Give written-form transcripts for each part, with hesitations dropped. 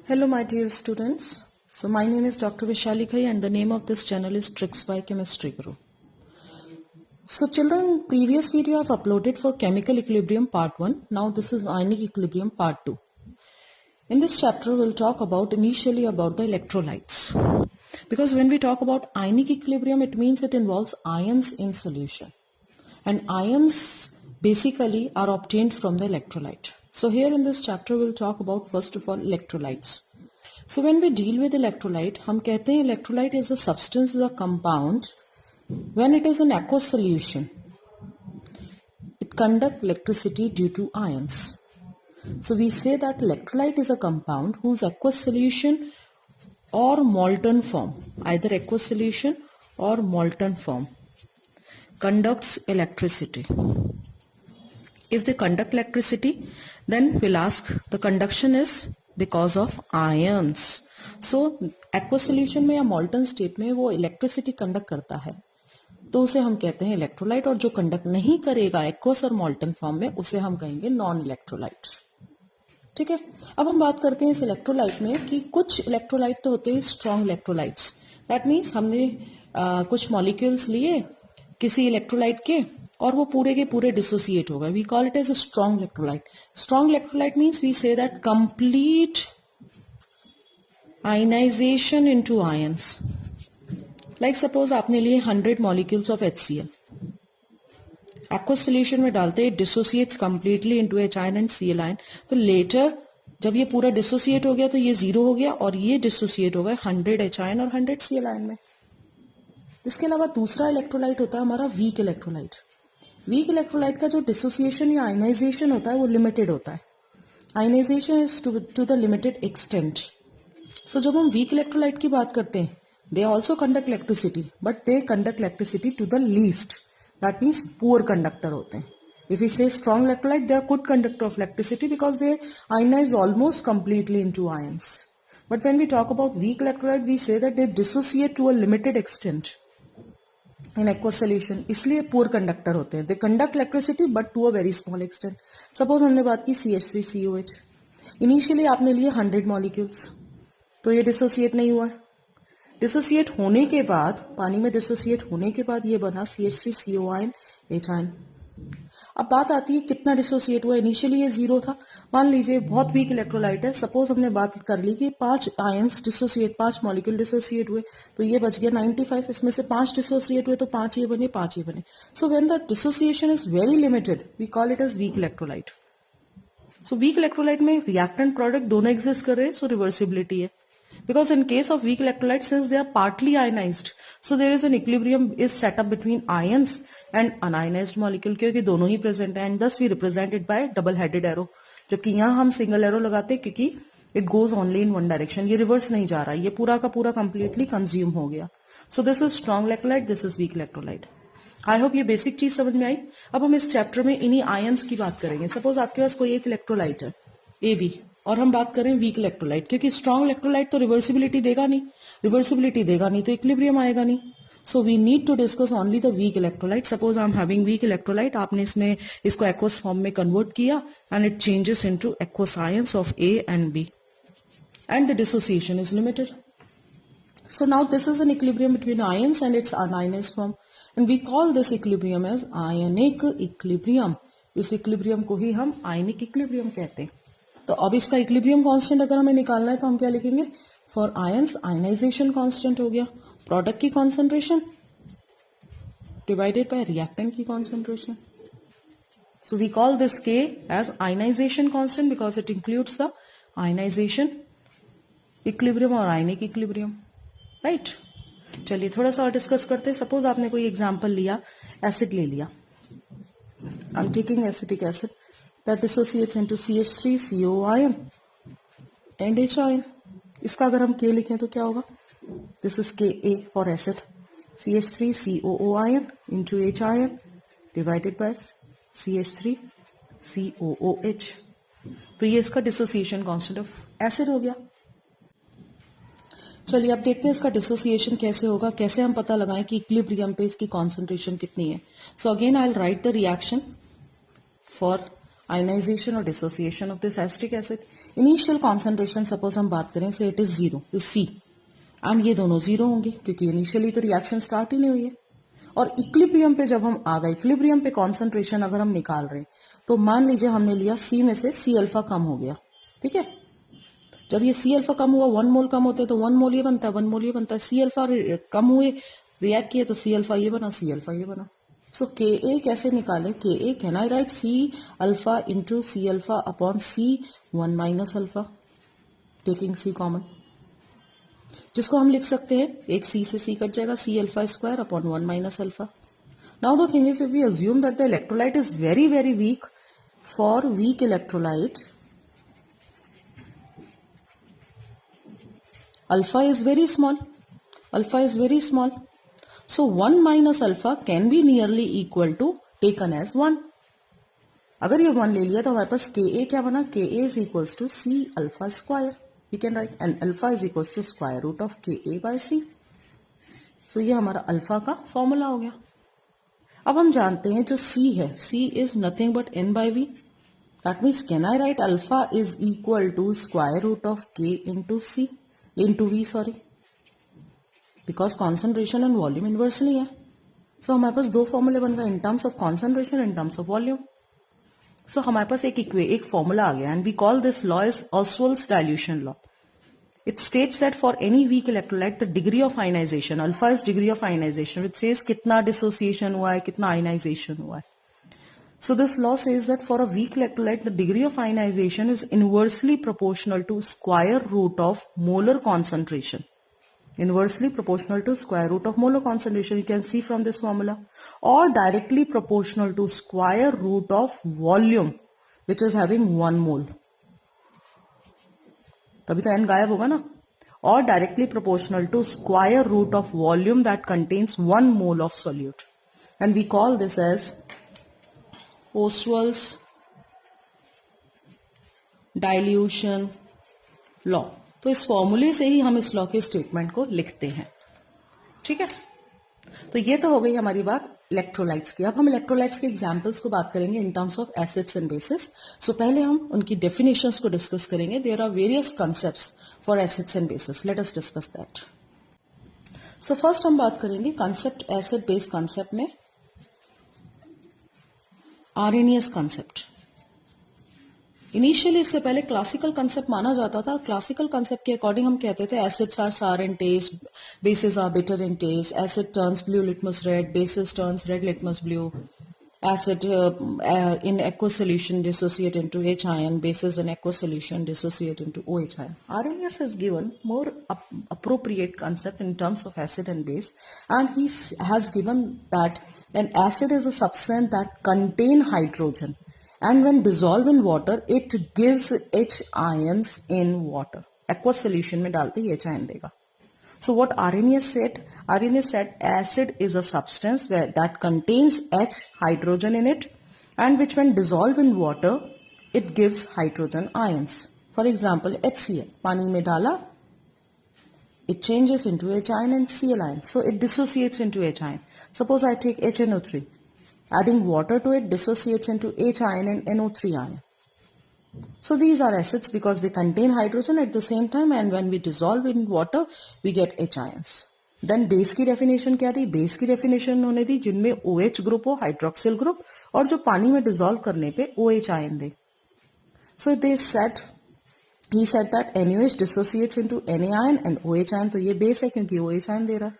Hello my dear students. So my name is Dr. Vishali Khai and the name of this channel is Tricks by Chemistry Guru. So children, previous video I've uploaded for chemical equilibrium part 1. Now this is ionic equilibrium part 2. In this chapter we'll talk about initially about the electrolytes. Because when we talk about ionic equilibrium, it means it involves ions in solution. And ions basically are obtained from the electrolyte. So here in this chapter we'll talk about first of all electrolytes. So when we deal with electrolyte, हम कहते हैं electrolyte is a substance, is a compound. When it is in aqueous solution, it conducts electricity due to ions. So we say that electrolyte is a compound whose aqueous solution or molten form, either aqueous solution or molten form, conducts electricity. If they conduct electricity, then we'll ask the conduction is because of ions. So aqueous solution में या molten state में वो electricity conduct करता है, तो उसे हम कहते हैं इलेक्ट्रोलाइट, और जो कंडक्ट नहीं करेगा एक्वस और मॉल्टन फॉर्म में उसे हम कहेंगे नॉन इलेक्ट्रोलाइट. ठीक है, अब हम बात करते हैं इस इलेक्ट्रोलाइट में कि कुछ इलेक्ट्रोलाइट तो होते हैं स्ट्रॉन्ग इलेक्ट्रोलाइट्स. दैट मीन्स हमने कुछ मॉलिक्यूल्स लिए किसी इलेक्ट्रोलाइट के और वो पूरे के पूरे डिसोसिएट हो गए. We call it as a strong electrolyte. Strong electrolyte means we say that complete ionisation into ions. Like suppose आपने लिए 100 molecules of HCl, aqueous solution में डालते हैं, dissociates completely into H ion and Cl ion. तो later जब ये पूरा dissociate हो गया तो ये 0 हो गया और ये डिसोसिएट हो गए 100 H आयन और 100 Cl आयन में. इसके अलावा दूसरा इलेक्ट्रोलाइट होता है हमारा वीक इलेक्ट्रोलाइट. वीक इलेक्ट्रोलाइट का जो डिसोसिएशन या आयनाइजेशन होता है वो लिमिटेड होता है. Ionisation is to the limited extent. So जब हम वीक इलेक्ट्रोलाइट की बात करते हैं, they also conduct electricity, but they conduct electricity to the least. That means poor conductor होते हैं. If we say strong electrolyte, they are good conductor of electricity because they ionize almost completely into ions. But when we talk about weak electrolyte, we say that they dissociate to a limited extent in aqueous solution. इसलिए poor conductor होते हैं. They conduct electricity but to a very small extent. Suppose हमने बात की CH3COH. Initially आपने लिए 100 molecules, तो ये dissociate नहीं हुआ. डिसोसिएट होने के बाद, पानी में डिसोसिएट होने के बाद ये बना CH3CO आयन H आयन. अब बात आती है कितना डिसोसिएट हुआ. इनिशियली ये 0 था. मान लीजिए बहुत वीक इलेक्ट्रोलाइट है. सपोज हमने बात कर ली कि 5 आयंस डिसोसिएट, 5 मॉलिक्यूल डिसोसिएट हुए, तो ये बच गया 95. इसमें से 5 डिसोसिएट हुए तो 5 ये बने, 5 ये बने. So when the dissociation is very limited we call it as weak electrolyte. So weak electrolyte में रिएक्टेंट प्रोडक्ट दोनों एग्जिस्ट कर रहे हैं, सो रिवर्सिबिलिटी है. Because in case of weak electrolytes, since they are partly ionized, so there is an equilibrium is set up between ions and unionized molecule, क्योंकि दोनों ही present है, and thus we represent it by double-headed arrow. जबकि यहाँ हम single arrow लगाते हैं क्योंकि it goes only in one direction. ये reverse नहीं जा रहा, ये पूरा का पूरा completely consume हो गया. So this is strong electrolyte, this is weak electrolyte. I hope ये basic चीज समझ में आई. अब हम इस चैप्टर में इन्हीं ions की बात करेंगे. सपोज आपके पास कोई एक इलेक्ट्रोलाइट है AB, और हम बात करें वीक इलेक्ट्रोलाइट, क्योंकि स्ट्रॉन्ग इलेक्ट्रोलाइट तो रिवर्सिबिलिटी देगा नहीं, रिवर्सिबिलिटी देगा नहीं तो इक्विलिब्रियम आएगा नहीं. So we need to discuss only the weak electrolyte. Suppose I am having weak electrolyte, आपने इसमें इसको एक्वस फॉर्म में कन्वर्ट किया and it changes into aqueous ions of A and B and the dissociation is limited. So now this is an equilibrium between ions and its unionised form, and we call this equilibrium as ionic equilibrium. इस equilibrium को ही हम ionic equilibrium कहते हैं. तो अब इसका equilibrium constant अगर हमें निकालना है तो हम क्या लिखेंगे? फॉर आयंस आयनाइजेशन कांस्टेंट हो गया, प्रोडक्ट की कॉन्सेंट्रेशन डिवाइडेड बाय रिएक्टेंट की concentration. So we call this K as ionisation constant because it includes the ionisation equilibrium और आयनिक इक्विलिब्रियम. राइट, चलिए थोड़ा सा और डिस्कस करते हैं. सपोज आपने कोई एग्जाम्पल लिया, एसिड ले लिया. I am taking acetic acid that dissociates into CH3CO ion and H ion. इसका अगर हम K लिखें तो क्या होगा? This is Ka for acid. CH3COO ion into H ion divided by CH3COOH. तो ये इसका डिसोसिएशन कांस्टेंट ऑफ एसिड हो गया. चलिए अब देखते हैं इसका डिसोसिएशन कैसे होगा, कैसे हम पता लगाएं कि इक्विलिब्रियम पे इसकी कॉन्सेंट्रेशन कितनी है. So again I will write the reaction for ionisation और dissociation of this acetic acid. Initial concentration suppose हम बात करें, say it is 0, is C, and ये दोनों 0 होंगे क्योंकि इनिशियली तो रिएक्शन स्टार्ट ही नहीं हुई है. और इक्विलिब्रियम पे जब हम आ गए, इक्विलिब्रियम पे कॉन्सेंट्रेशन अगर हम निकाल रहे हैं, तो मान लीजिए हमने लिया C में से C अल्फा कम हो गया. ठीक है, जब ये C अल्फा कम हुआ, 1 मोल कम होते तो 1 मोल ये बनता है, 1 मोल ये बनता है. C अल्फा कम हुए, रिएक्ट किए तो C अल्फा ये बना, C अल्फा ये बना. सो Ka कैसे निकाले? Ka can I write C alpha into C alpha upon C 1 minus alpha, taking C common, जिसको हम लिख सकते हैं एक C से C कट जाएगा, C alpha square upon 1 minus alpha. Now the thing is, if we assume that the electrolyte is very very weak, for weak electrolyte alpha is very small, alpha is very small, so 1 minus alpha can be nearly equal to taken as 1. अगर ये 1 ले लिया तो हमारे पास Ka क्या बना? Ka is equals to C alpha square, we can write, and alpha is equals to square root of Ka by C. so ये हमारा alpha का फॉर्मूला हो गया. अब हम जानते हैं जो C है, C is nothing but N by V. That means can I write alpha is equal to square root of K into C into V, sorry, because concentration and volume inversely है. so हमारे पास दो फॉर्मूले बन गए, in terms of concentration, in terms of volume. so हमारे पास एक formula आ गया, and we call this law as Oswald's dilution law. It states that for any weak electrolyte, the degree of ionization, alpha is degree of ionization, which says कितना dissociation हुआ है, कितना ionization हुआ है. So this law says that for a weak electrolyte, the degree of ionization is inversely proportional to square root of molar concentration. Inversely proportional to square root of molar concentration, you can see from this formula. Or directly proportional to square root of volume, which is having 1 mole. तभी तो n गायब होगा ना. Or directly proportional to square root of volume that contains 1 mole of solute. And we call this as Oswald's dilution law. तो इस फॉर्मूले से ही हम इस लॉ के स्टेटमेंट को लिखते हैं. ठीक है, तो ये तो हो गई हमारी बात इलेक्ट्रोलाइट्स की. अब हम इलेक्ट्रोलाइट्स के एग्जांपल्स को बात करेंगे in terms of acids and bases. So पहले हम उनकी डेफिनेशंस को डिस्कस करेंगे. There are various concepts for acids and bases. Let us discuss that. So first हम बात करेंगे कांसेप्ट, एसिड बेस कांसेप्ट में आर्हेनियस कांसेप्ट. इनिशियली इससे पहले क्लासिकल कांसेप्ट माना जाता था. क्लासिकल कांसेप्ट के अकॉर्डिंग हम कहते थे acids are sour in taste, bases are bitter in taste, acid turns blue litmus red, bases turns red litmus blue, acid in aqueous solution dissociate into H ion, bases in aqueous solution dissociate into OH ion. Arrhenius has given more appropriate concept in terms of acid and base, and he has given that an acid is a substance that contain hydrogen, and when dissolved in water it gives H ions in water. Aqueous solution में डालते ही H ion देगा. So what Arrhenius said? Arrhenius said acid is a substance that contains H hydrogen in it, and which when dissolved in water, it gives hydrogen ions. For example, HCl, पानी में डाला, it changes into H ion and Cl ion. So it dissociates into H ion. Suppose I take HNO3, adding water to it dissociates into H ion and NO3 ion. So these are acids because they contain hydrogen at the same time, and when we dissolve in water we get H ions. Then base की definition क्या थी? base की definition उन्होंने दी जिनमें OH group हो, hydroxyl group, और जो पानी में डिसॉल्व करने पे OH ion they. So they said, he said that NaOH dissociates into Na ion and OH ion, तो ये base है क्योंकि OH आयन दे रहा है.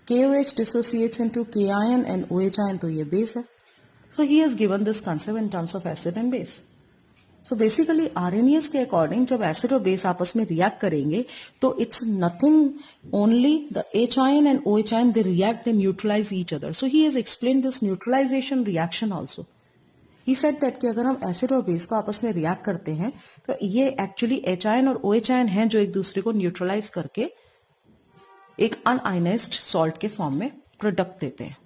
KOH dissociates into K ion and OH ion, तो ये base है. So he has given this concept in terms of acid and base. So basically Arrhenius के अकॉर्डिंग जब एसिड और बेस आपस में रिएक्ट करेंगे तो it's nothing only the H ion and OH ion, they react, they neutralize each other. So he has explained this neutralization reaction also. He said that कि अगर हम एसिड और बेस को आपस में रिएक्ट करते हैं तो ये एक्चुअली H ion और OH ion हैं जो एक दूसरे को न्यूट्रलाइज करके एक अनआयनाइज्ड सॉल्ट के फॉर्म में प्रोडक्ट देते हैं.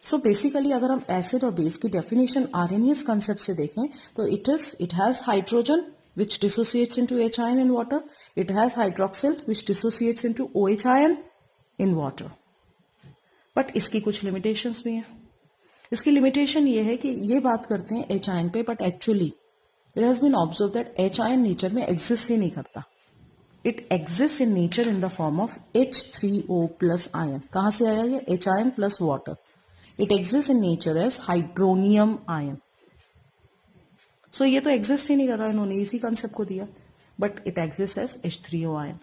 सो बेसिकली अगर हम एसिड और बेस की डेफिनेशन आर्हेनियस कंसेप्ट से देखें तो it has hydrogen which dissociates into H ion in water, it has hydroxyl which dissociates into OH ion in water. But इसकी कुछ लिमिटेशंस भी हैं. इसकी लिमिटेशन ये है कि ये बात करते हैं एच आयन पे, but actually it has been observe that H ion nature में एग्जिस्ट ही नहीं करता. It exist in nature in the form of H3O plus ion. कहां से आया ये? H ion plus water. It exist in nature as hydronium ion. So ये तो एग्जिस्ट ही नहीं कर रहा, इन्होंने इसी कंसेप्ट को दिया, but it exist as H3O ion.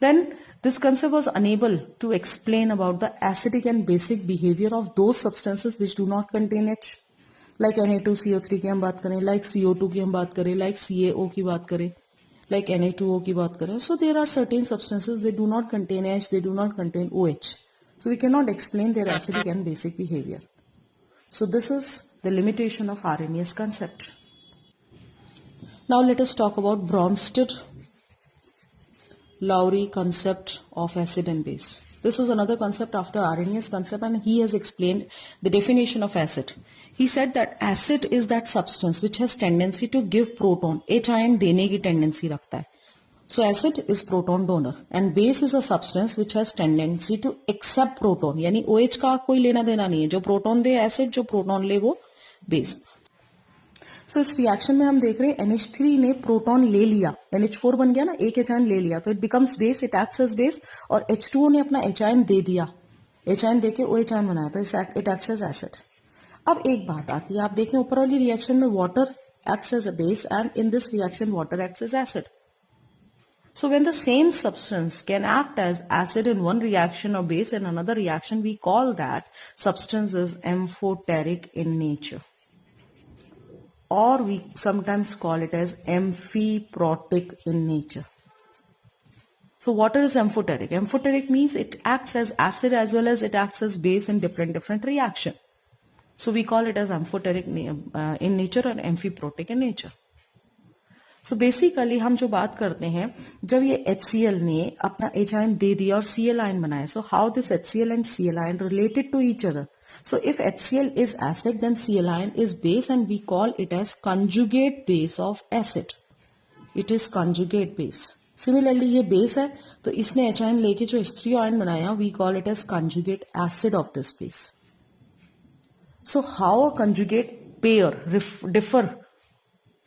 Then this concept was unable to explain about the acidic and basic behavior of those substances which do not contain H. Like Na2CO3 की हम बात करें, like CO2 की हम बात करें, like CaO की बात करें, like Na2O की बात करें. So there are certain substances they do not contain H, they do not contain OH. So we cannot explain their acidic and basic behavior. So this is the limitation of Arrhenius concept. Now let us talk about Bronsted-Lowry concept of acid and base. This is another concept after Arrhenius concept, and he has explained the definition of acid. He said that acid is that substance which has tendency to give proton. H ion देने की tendency रखता है. So acid is proton donor and base is a substance which has tendency to accept proton. यानी OH का कोई लेना देना नहीं है. जो proton दे acid, जो proton ले वो base. सो इस रिएक्शन में हम देख रहे हैं NH3 ने प्रोटॉन ले लिया, NH4 बन गया ना, एक एच आयन ले लिया, तो it becomes base, it acts as base, और H2O ने अपना एच आयन दे दिया, एच आयन देके OH आयन बनाया, तो इट एक्ट्स एज एसिड. अब एक बात आती है, आप देखें ऊपर वाली रिएक्शन में water acts as a base and in this reaction water acts as acid. So when the same substance can act as acid in one reaction or base in another reaction, we call that substance is amphoteric in nature. Or we sometimes call it as amphiprotic in nature. So water is amphoteric. Amphoteric means it acts as acid as well as it acts as base in different reaction. So we call it as amphoteric in nature and amphiprotic in nature. So basically हम जो बात करते हैं, जब ये HCl ने अपना H ion दे दिया और Cl ion बनाया, so how this HCl and Cl ion related to each other? So if HCl is acid, then Cl ion is base and we call it as conjugate base of acid. It is conjugate base. Similarly ये base है, तो इसने H ion लेके जो H3O ion बनाया, we call it as conjugate acid of this base. So how a conjugate pair differ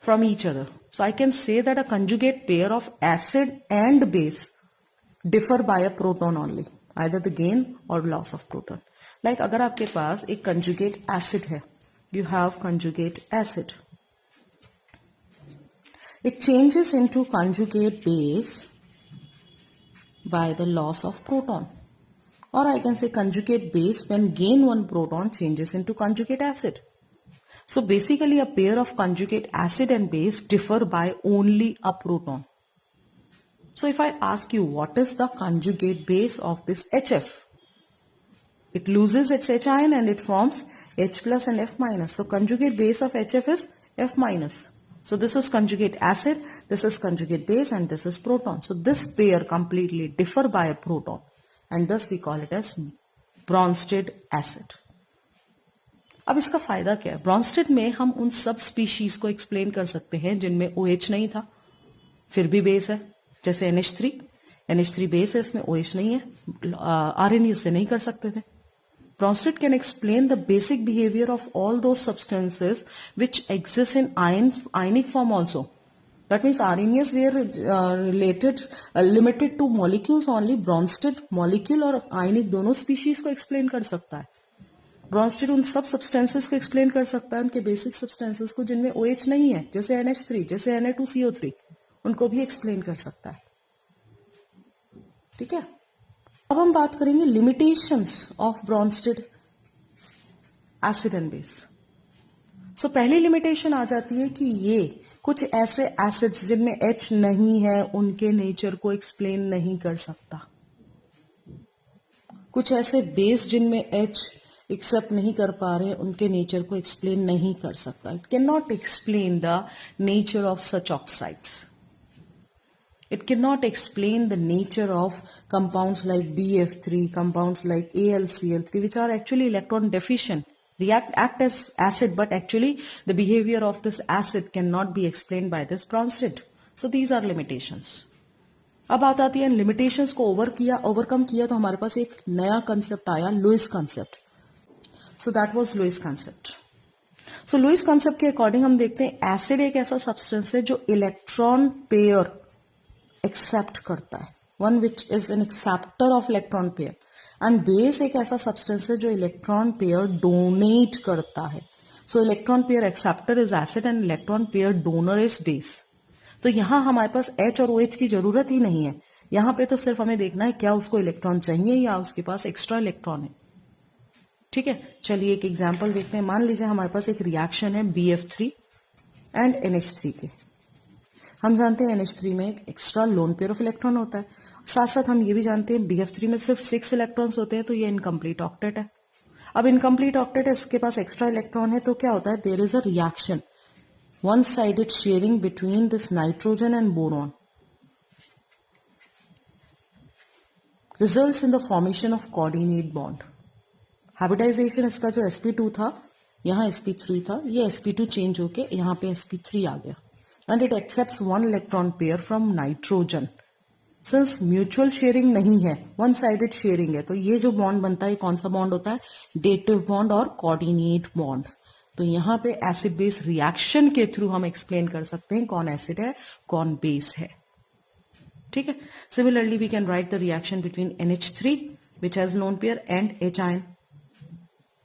from each other? So I can say that a conjugate pair of acid and base differ by a proton only, either the gain or loss of proton. Like अगर आपके पास एक conjugate acid है, you have conjugate acid. It changes into conjugate base by the loss of proton. Or I can say conjugate base when gain one proton changes into conjugate acid. So basically a pair of conjugate acid and base differ by only a proton. So if I ask you what is the conjugate base of this HF? It loses its H ion and it forms H plus and F minus. So conjugate base of HF is F minus. So this is conjugate acid, this is conjugate base and this is proton. So this pair completely differ by a proton and thus we call it as Bronsted acid. अब इसका फायदा क्या है? Brønsted में हम उन सब species को एक्सप्लेन कर सकते हैं जिनमें OH नहीं था, फिर भी बेस है, जैसे NH3 बेस है, इसमें OH नहीं है, आरएनएस से नहीं कर सकते थे. Bronsted can explain the basic behavior of all those substances which exist in ionic form also. That means RNAs were limited to molecules only. Bronsted molecule और ionic दोनों species को explain कर सकता है. ब्रॉन्स्टेड उन सब सब्सटेंसेस को explain कर सकता है, उनके बेसिक सब्सटेंसेस को जिनमें OH नहीं है, जैसे NH3, जैसे Na2CO3, उनको भी एक्सप्लेन कर सकता है. ठीक है. अब हम बात करेंगे limitations of Bronsted acid and base. So पहली लिमिटेशन आ जाती है कि ये कुछ ऐसे एसिड्स जिनमें H नहीं है उनके नेचर को एक्सप्लेन नहीं कर सकता. कुछ ऐसे बेस जिनमें H एक्सेप्ट नहीं कर पा रहे उनके नेचर को एक्सप्लेन नहीं कर सकता. It can not explain the nature of such oxides. It can not explain the nature of compounds like BF3, compounds like AlCl3 which are actually electron deficient, act as acid, but actually the behavior of this acid cannot be explained by this Bronsted. So these are limitations. अब बात आती है limitations को overcome किया तो हमारे पास एक नया कंसेप्ट आया, Lewis concept. So that was Lewis concept. सो लुईस कॉन्सेप्ट के अकॉर्डिंग हम देखते हैं एसिड एक ऐसा सब्सटेंस है जो इलेक्ट्रॉन पेयर एक्सेप्ट करता है, one which is an acceptor of electron pair. And base एक ऐसा सब्सटेंस है जो इलेक्ट्रॉन पेयर डोनेट करता है. सो electron pair acceptor is acid and electron pair donor is base. तो यहां हमारे पास H और OH की जरूरत ही नहीं है. यहां पे तो सिर्फ हमें देखना है क्या उसको इलेक्ट्रॉन चाहिए या उसके पास एक्स्ट्रा इलेक्ट्रॉन है. ठीक है, चलिए एक एग्जांपल देखते हैं. मान लीजिए हमारे पास एक रिएक्शन है BF3 एंड NH3 के. हम जानते हैं NH3 में एक extra lone pair of electron होता है. साथ साथ हम ये भी जानते हैं BF3 में सिर्फ 6 इलेक्ट्रॉन्स होते हैं, तो ये इनकम्प्लीट ऑक्टेट है. अब इनकम्प्लीट ऑक्टेट है, इसके पास एक्स्ट्रा इलेक्ट्रॉन है, तो क्या होता है, there is a reaction, one sided sharing between this nitrogen and boron results in the formation of coordinate bond. Hybridisation इसका जो sp2 था, यहां sp3 था, ये sp2 चेंज होके यहां पे sp3 आ गया. And it accepts one electron pair from nitrogen. Since mutual sharing नहीं है, वन साइडेड शेयरिंग है, तो ये जो बॉन्ड बनता है कौन सा बॉन्ड होता है, डेटिव बॉन्ड और कोऑर्डिनेट बॉन्ड. तो यहाँ पे एसिड बेस रिएक्शन के थ्रू हम एक्सप्लेन कर सकते हैं कौन एसिड है कौन बेस है. ठीक है. Similarly we can write the reaction between NH3 which has lone pair and H ion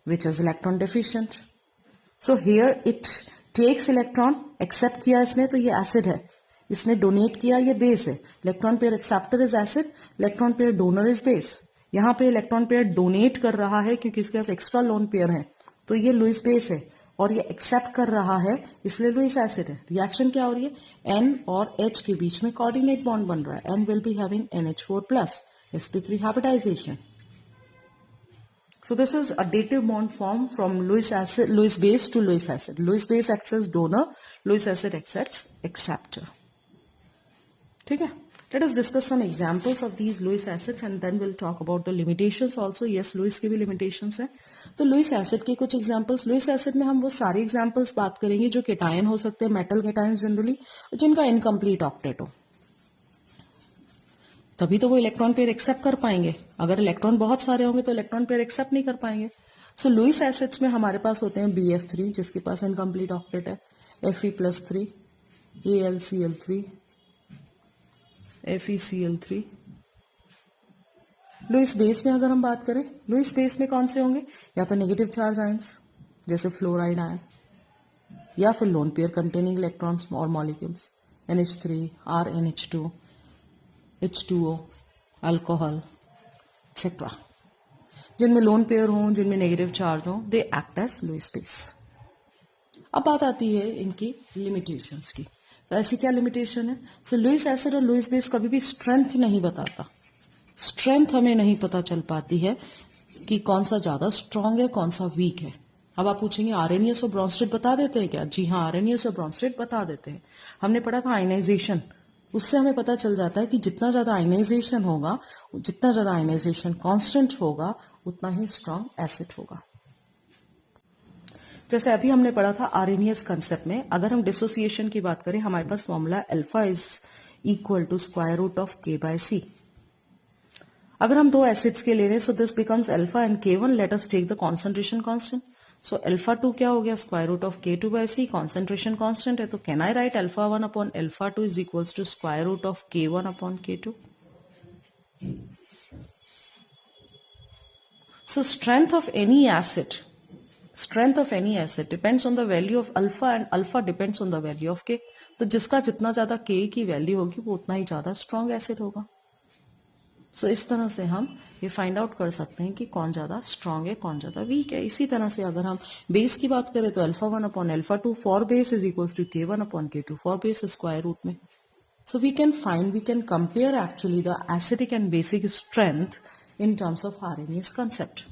which is electron deficient. So here it takes electron, accept किया इसने, तो ये एसिड है. इसने डोनेट किया, ये बेस है. Electron pair acceptor is acid, electron pair donor is base. यहां पे इलेक्ट्रॉन पेयर डोनेट कर रहा है क्योंकि इसके पास एक्स्ट्रा लोन पेयर है, तो ये लुईस बेस है. और ये एक्सेप्ट कर रहा है, इसलिए लुईस एसिड है. रिएक्शन क्या हो रही है, N और H के बीच में कोऑर्डिनेट बॉन्ड बन रहा है. N will be having NH4+, sp3 hybridization. So this is a dative bond formed from Lewis base to Lewis acid. Lewis base acts as donor, Lewis acid acts as acceptor. ठीक है. Let us discuss some examples of these Lewis acids and then we'll talk about the limitations also. Yes, Lewis के भी limitations हैं. तो Lewis acid के कुछ examples. Lewis acid में हम वो सारे examples बात करेंगे जो केटायन हो सकते हैं, मेटल केटायंस जनरली, जिनका इनकम्प्लीट ऑक्टेट हो. तभी तो वो इलेक्ट्रॉन पेयर एक्सेप्ट कर पाएंगे. अगर इलेक्ट्रॉन बहुत सारे होंगे तो इलेक्ट्रॉन पेयर एक्सेप्ट नहीं कर पाएंगे. सो लुईस एसिड्स में हमारे पास होते हैं BF3 जिसके पास इनकम्प्लीट ऑक्टेट है, Fe+3, AlCl3, FeCl3. Lewis base में अगर हम बात करें, लुईस बेस में कौन से होंगे, या तो नेगेटिव चार्ज आयंस जैसे फ्लोराइड आयन, या फिर लोन पेयर कंटेनिंग इलेक्ट्रॉन्स और molecules, NH3, RNH2, H2O, alcohol etcetera. जिनमें लोन पेयर हों, जिनमें नेगेटिव चार्ज हो, they act as Lewis base. अब बात आती है इनकी लिमिटेशंस की. तो ऐसी क्या लिमिटेशन है, सो लुईस एसिड और लुईस बेस कभी भी स्ट्रेंथ नहीं बताता. स्ट्रेंथ हमें नहीं पता चल पाती है कि कौन सा ज्यादा स्ट्रांग है कौन सा वीक है. अब आप पूछेंगे आरएनएस और ब्रॉन्स्टेड बता देते हैं क्या, जी हाँ, आरएनएस और ब्रॉन्स्टेड बता देते हैं. हमने पढ़ा था आयनाइजेशन, उससे हमें पता चल जाता है कि जितना ज्यादा आयनाइजेशन होगा, जितना ज्यादा आयनाइजेशन कांस्टेंट होगा, उतना ही स्ट्रांग एसिड होगा. जैसे अभी हमने पढ़ा था आरएनएस कंसेप्ट में, अगर हम डिसोसिएशन की बात करें, हमारे पास formula alpha is equal to square root of K/C. अगर हम दो एसिड्स के ले रहे हैं, so this becomes alpha and K1. Let us take the concentration constant. So alpha 2 क्या हो गया, square root of K2/C. Concentration constant है, तो can I write alpha 1 upon alpha 2 is equals to square root of K1 upon K2. So strength of any acid depends on the value of alpha and alpha depends on the value of K. तो जिसका जितना ज्यादा K की value होगी वो उतना ही ज्यादा strong acid होगा. सो इस तरह से हम ये फाइंड आउट कर सकते हैं कि कौन ज्यादा स्ट्रॉन्ग है कौन ज्यादा वीक है. इसी तरह से अगर हम बेस की बात करें तो alpha 1 upon alpha 2 for base is equals to K1 upon K2 for base square root में. So we can compare actually the acidic and basic strength in terms of RNA's concept.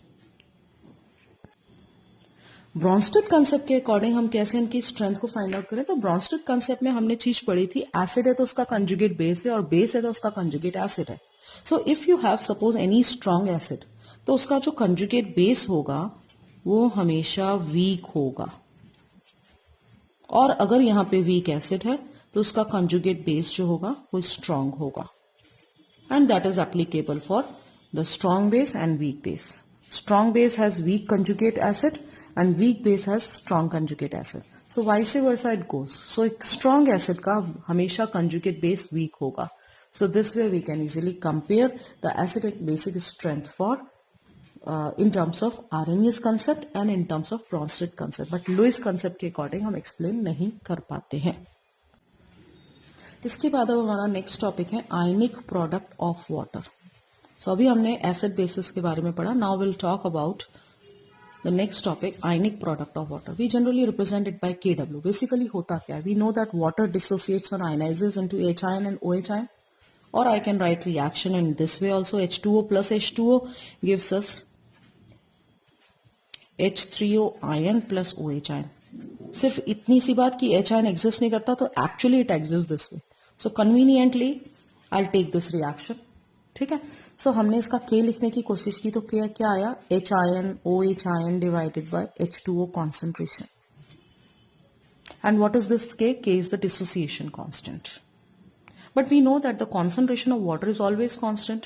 Brønsted concept के according हम कैसे इनकी strength को find out करें, तो Brønsted concept में हमने चीज पढ़ी थी, एसिड है तो उसका कंजुगेट बेस है और बेस है तो उसका कंजुगेट एसिड है. So if you have suppose any strong acid, तो उसका जो कंजुगेट बेस होगा वो हमेशा वीक होगा, और अगर यहां पे वीक एसिड है तो उसका कंजुगेट बेस जो होगा वो स्ट्रांग होगा. And that is applicable for the strong base and weak base. Strong base has weak conjugate acid and weak base has strong conjugate acid. So vice versa it goes. So एक strong acid का हमेशा conjugate base weak होगा. So this way we can easily compare the acidic basic strength for in terms of Arrhenius concept and in terms of Bronsted concept. But Lewis concept के according हम explain नहीं कर पाते हैं. इसके बाद अब हमारा नेक्स्ट टॉपिक है ionic product of water. So अभी हमने एसिड बेसिस के बारे में पढ़ा. Now will talk about the next topic ionic product of water. We generally represented by KW. Basically होता क्या है? We know that water dissociates और ionises into H ion and OH ion, or I can write reaction in this way also. H2O plus H2O gives us H3O ion plus OH ion. सिर्फ इतनी सी बात कि H ion exist नहीं करता, तो actually it exist this way. So conveniently I take this reaction. ठीक है. सो हमने इसका K लिखने की कोशिश की, तो क्या आया? H ion OH ion divided by H2O concentration. And what is this K? K is the dissociation constant. But we know that the concentration of water is always constant.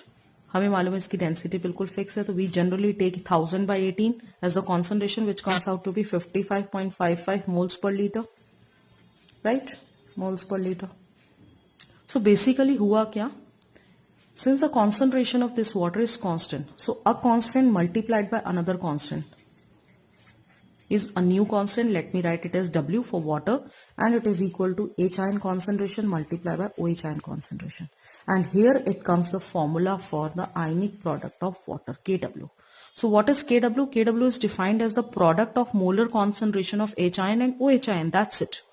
हमें मालूम है इसकी डेंसिटी बिल्कुल फिक्स है, तो we generally take 1000 by 18 as the concentration which comes out to be 55.55 moles per litre. Right, moles per litre. So basically हुआ क्या? Since the concentration of this water is constant, so a constant multiplied by another constant is a new constant. Let me write it as W for water, and it is equal to H ion concentration multiplied by OH ion concentration. And here it comes the formula for the ionic product of water, KW. So what is KW? KW is defined as the product of molar concentration of H ion and OH ion. That's it.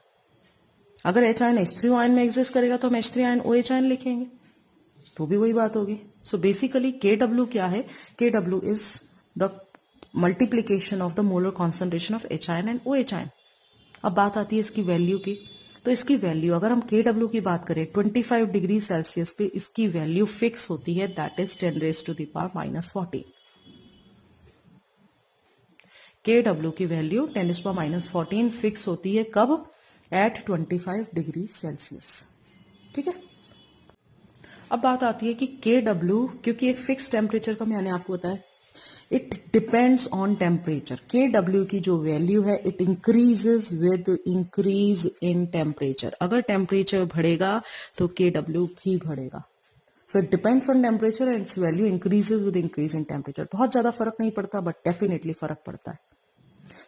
अगर H ion H3O ion में exist करेगा तो हम H3 ion OH ion लिखेंगे, तो भी वही बात होगी. सो बेसिकली KW क्या है? KW is the multiplication of the molar concentration of H ion and OH ion. अब बात आती है इसकी वैल्यू की. तो इसकी वैल्यू अगर हम KW की बात करें 25 डिग्री सेल्सियस पे इसकी वैल्यू फिक्स होती है, दैट इज 10⁻⁻14. KW की वैल्यू 10⁻⁻14 फिक्स होती है कब? At 25 degree Celsius. ठीक है. अब बात आती है कि KW, क्योंकि एक फिक्स टेम्परेचर का मैंने आपको बताया, it depends on temperature. KW की जो वैल्यू है it increases with increase in temperature. अगर टेम्परेचर बढ़ेगा तो KW भी बढ़ेगा. So it depends on temperature and it's value increases with increase in temperature. बहुत ज्यादा फर्क नहीं पड़ता, बट डेफिनेटली फर्क पड़ता है.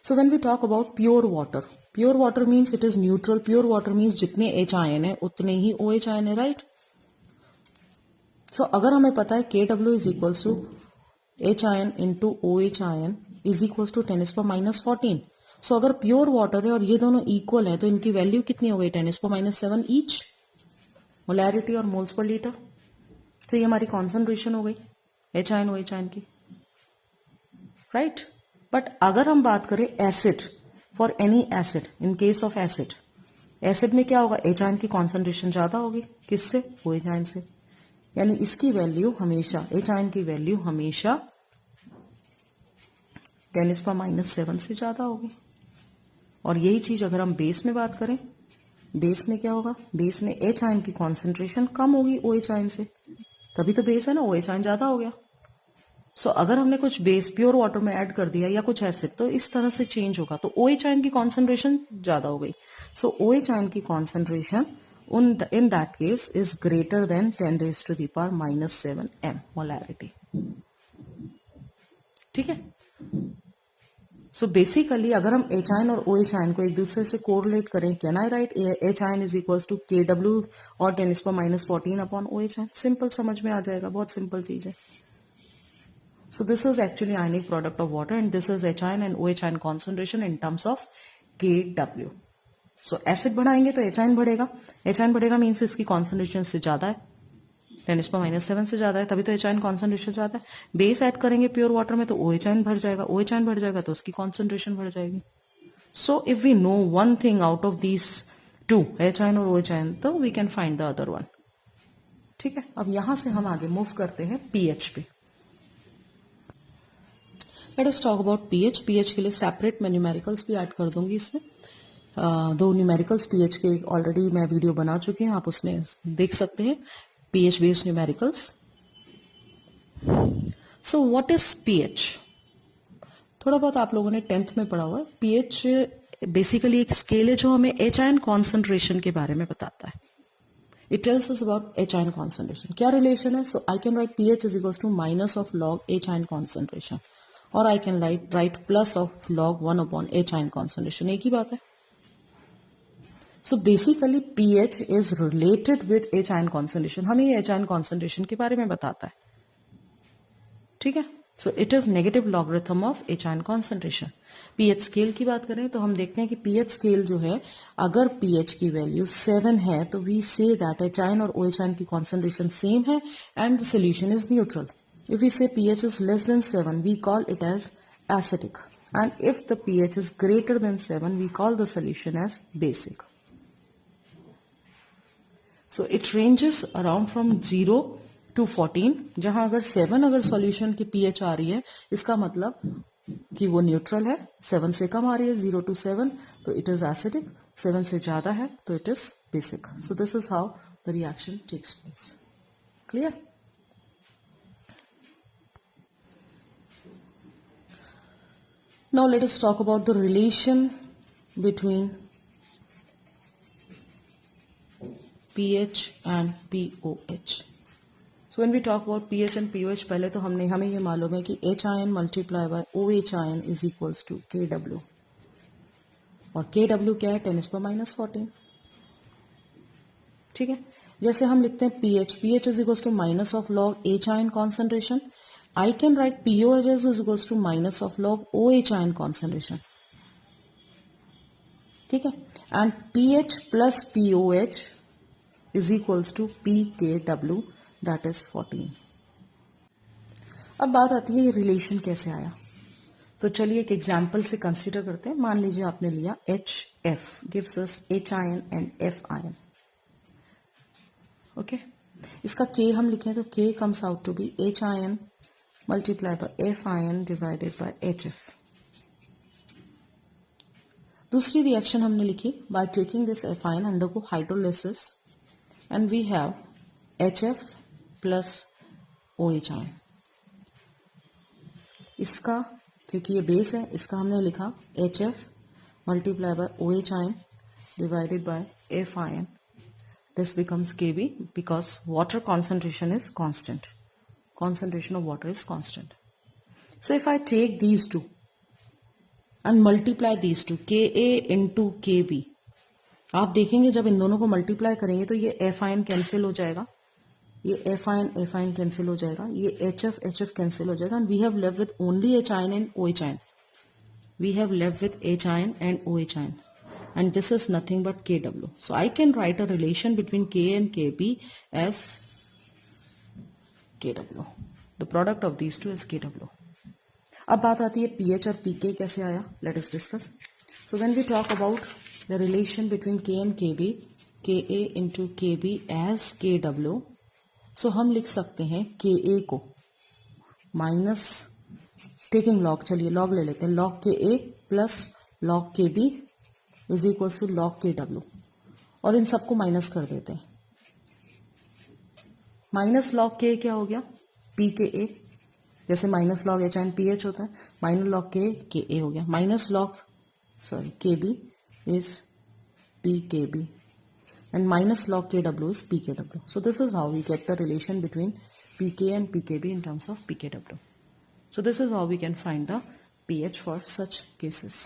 So when we talk about pure water means it is neutral. Pure water means जितने H ion है उतने ही OH ion है. राइट. तो अगर हमें पता है KW is equals to H ion into OH ion is equals to 10⁻⁻14. So अगर प्योर वाटर है और ये दोनों इक्वल है तो इनकी वैल्यू कितनी हो गई? 10⁻⁷ ईच, मोलैरिटी और मोल्स पर लीटर. तो ये हमारी कॉन्सेंट्रेशन हो गई H ion OH ion की. राइट. बट अगर हम बात करें acid, for any acid, in case of acid में क्या होगा? H ion की कॉन्सेंट्रेशन ज्यादा होगी. किससे? OH ion से. यानी इसकी वैल्यू हमेशा, H ion की वैल्यू हमेशा 10⁻⁷ से ज्यादा होगी. और यही चीज अगर हम बेस में बात करें, बेस में क्या होगा? बेस में H ion की कॉन्सेंट्रेशन कम होगी OH ion से, तभी तो बेस है ना, OH ion ज्यादा हो गया. सो अगर हमने कुछ बेस प्योर वाटर में ऐड कर दिया या कुछ एसिड, तो इस तरह से चेंज होगा. तो OH ion की कॉन्सेंट्रेशन ज्यादा हो गई. सो OH ion की concentration in that case is greater than 10⁻⁻7 m molarity. ठीक है. सो बेसिकली अगर हम H ion और OH ion को एक दूसरे से कोरिलेट करें, can I write H ion is equals to KW और 10⁻⁻14 अपॉन OH ion. सिंपल, समझ में आ जाएगा, बहुत सिंपल चीज है. So this is actually ionic product of water and this is H ion and OH ion concentration in terms of KW. So acid बढ़ाएंगे तो H ion बढ़ेगा. H ion बढ़ेगा मीन्स इसकी कॉन्सेंट्रेशन से ज्यादा है, 10⁻⁷ से ज्यादा है, तभी तो H ion कॉन्सेंट्रेशन ज्यादा है. बेस ऐड करेंगे प्योर वाटर में तो OH ion बढ़ जाएगा. OH ion बढ़ जाएगा तो उसकी कॉन्सेंट्रेशन बढ़ जाएगी. So if we know one thing out of these two, H ion और OH ion, तो we can find the other one. ठीक है. अब यहां से हम आगे मूव करते हैं pH पे. Late us talk about pH. pH के लिए सेपरेट मैं न्यूमेरिकल्स भी ऐड कर दूंगी इसमें. दो न्यूमेरिकल्स pH के ऑलरेडी मैं वीडियो बना चुकी हूँ, आप उसमें देख सकते हैं, pH based numericals. So what is pH? थोड़ा बहुत आप लोगों ने 10th में पढ़ा हुआ है। पीएच बेसिकली एक स्केल है जो हमें एच आयन कॉन्सेंट्रेशन के बारे में बताता है। It tells us about H ion concentration. क्या रिलेशन है? So I can write pH is equals to minus of log H ion concentration, और I can write plus of log 1 upon H ion concentration. एक ही बात है। So basically pH is related with H ion concentration. हमें ये H ion concentration के बारे में बताता है। ठीक है। So it is negative logarithm of H ion concentration. PH scale की बात करें तो हम देखते हैं कि पीएच स्केल जो है, अगर पीएच की वैल्यू 7 है तो we say that H ion और ओएच आयन की कॉन्सेंट्रेशन सेम है and the solution is neutral. If we say pH is less than 7 we call it as acidic, and if the pH is greater than 7 we call the solution as basic. So it ranges around from 0 to 14, जहां अगर 7 अगर solution की pH आ रही है, इसका मतलब कि वो न्यूट्रल है। 7 से कम आ रही है 0 to 7 तो इट इज एसिडिक, 7 से ज्यादा है तो it is basic. So this is how the reaction takes place. Clear? Now let us talk about the relation between pH and POH. So when we talk about pH and POH, पहले तो हमें ये मालूम है कि H ion multiply by OH ion is equals to KW, और KW क्या है? 10⁻⁻14। ठीक है। जैसे हम लिखते हैं pH is equals to minus of log H ion concentration, I can write POH is equals to minus of log OH ion concentration। ठीक है। And pH plus POH is equals to PKW, that is 14। अब बात आती है ये relation कैसे आया। तो चलिए एक एग्जाम्पल से कंसीडर करते हैं। मान लीजिए आपने लिया HF gives us H ion and F ion। Okay, इसका K हम लिखें तो K comes out to be H ion multiplied by F ion divided by HF। दूसरी रिएक्शन हमने लिखी by taking this F ion undergo hydrolysis and we have HF plus OH ion। इसका क्योंकि ये बेस है, इसका हमने लिखा HF multiplied by OH ion divided by F ion। This becomes Kb because water concentration is constant. Concentration of water is constant. So if I take these two and multiply these two, Ka into Kb, आप देखेंगे जब इन दोनों को multiply करेंगे तो ये F ion cancel हो जाएगा, ये एफ आयन कैंसिल हो जाएगा, ये एच एफ कैंसिल हो जाएगा, and we have left with only H ion and O H ion. We have left with H ion and O H ion, and this is nothing but K W. So I can write a relation between K and K B as K W. The product of these two is K W. अब बात आती है pH और pK कैसे आया। Let us discuss. So when we talk about the relation between K and KB, Ka into KB as KW, so हम लिख सकते हैं Ka को माइनस टेकिंग लॉग, चलिए लॉग ले लेते हैं, log Ka plus log KB is equal to log KW, और इन सबको माइनस कर देते हैं। माइनस लॉग K क्या हो गया? PKA, जैसे minus log H and PH होता है, माइनस लॉग KA हो गया, minus log KB is PKB and minus log KW is PKW. So this is how we get the relation between PK and PKB in terms of PKW. So this is how we can find the pH for such cases.